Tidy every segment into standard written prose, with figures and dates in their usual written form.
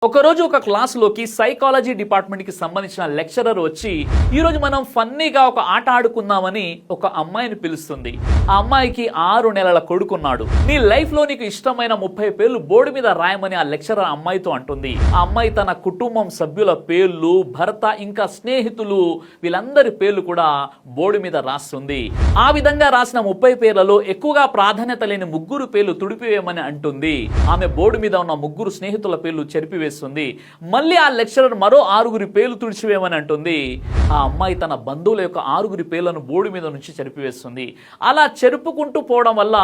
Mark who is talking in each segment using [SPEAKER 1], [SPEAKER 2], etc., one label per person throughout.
[SPEAKER 1] ఒకరోజు ఒక క్లాసులోకి సైకాలజీ డిపార్ట్మెంట్కి సంబంధించిన లెక్చరర్ వచ్చి ఈరోజు మనం ఫన్నీగా ఒక ఆట ఆడుకుందామని ఒక అమ్మాయిని పిలుస్తుంది. ఆ అమ్మాయికి 6 నెలల కొడుకున్నాడు. నీ లైఫ్లో నీకు ఇష్టమైన 30 పేర్లు బోర్డు మీద రాయమని ఆ లెక్చరర్ అమ్మాయితో అంటుంది. ఆ అమ్మాయి తన కుటుంబం సభ్యుల పేర్లు, భర్త, ఇంకా స్నేహితులు వీళ్ళందరి పేర్లు కూడా బోర్డు మీద రాస్తుంది. ఆ విధంగా రాసిన 30 పేర్లలో ఎక్కువగా ప్రాధాన్యత లేని 3 పేర్లు తుడిపివేయమని అంటుంది. ఆమె బోర్డు మీద ఉన్న 3 స్నేహితుల పేర్లు చెరిపివేస్తుంది. మళ్ళీ ఆ లెక్చరర్ మరో 6 పేర్లు తుడిచివేయమని అంటుంది. ఆ అమ్మాయి తన బంధువుల యొక్క 6 పేర్లను బోర్డు మీద నుంచి చెరిపివేస్తుంది. అలా చెరుపుకుంటూ పోవడం వల్ల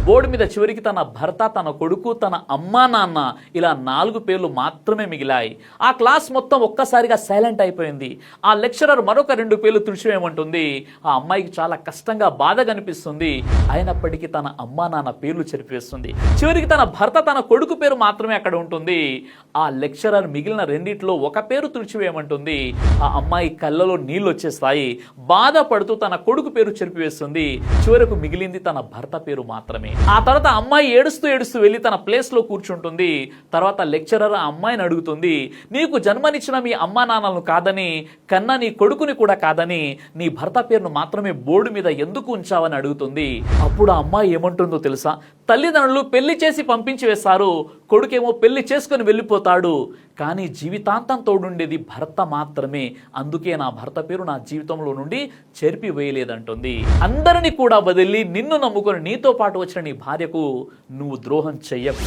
[SPEAKER 1] బోర్డు మీద చివరికి తన భర్త, తన కొడుకు, తన అమ్మా నాన్న ఇలా 4 పేర్లు మాత్రమే మిగిలాయి. ఆ క్లాస్ మొత్తం ఒక్కసారిగా సైలెంట్ అయిపోయింది. ఆ లెక్చరర్ మరొక 2 పేర్లు తుడిచివేయమంటుంది. ఆ అమ్మాయికి చాలా కష్టంగా, బాధగా అనిపిస్తుంది. అయినప్పటికీ తన అమ్మా నాన్న పేర్లు చెరిపివేస్తుంది. చివరికి తన భర్త, తన కొడుకు పేరు మాత్రమే అక్కడ ఉంటుంది. ఆ లెక్చరర్ మిగిలిన 2 ఒక పేరు తుడిచివేయమంటుంది. ఆ అమ్మాయి కళ్ళలో నీళ్ళు వచ్చేస్తాయి. బాధపడుతూ తన కొడుకు పేరు చెరిపివేస్తుంది. చివరకు మిగిలింది తన భర్త పేరు మాత్రమే. ఆ తర్వాత అమ్మాయి ఏడుస్తూ వెళ్ళి తన ప్లేస్ లో కూర్చుంటుంది. తర్వాత లెక్చరర్ ఆ అమ్మాయిని అడుగుతుంది, నీకు జన్మనిచ్చిన మీ అమ్మా నాన్నలను కాదని, కన్నా నీ కొడుకుని కూడా కాదని, నీ భర్త పేరును మాత్రమే బోర్డు మీద ఎందుకు ఉంచావని అడుగుతుంది. అప్పుడు ఆ అమ్మాయి ఏమంటుందో తెలుసా? తల్లిదండ్రులు పెళ్లి చేసి పంపించి వేస్తారు, కొడుకేమో పెళ్లి చేసుకుని వెళ్ళిపోతాడు, కానీ జీవితాంతం తోడుండేది భర్త మాత్రమే. అందుకే నా భర్త పేరు నా జీవితంలో నుండి చెరిపి వేయలేదంటుంది. అందరినీ కూడా వదిలి నిన్ను నమ్ముకొని నీతో పాటు వచ్చిన నీ భార్యకు నువ్వు ద్రోహం చెయ్యకు.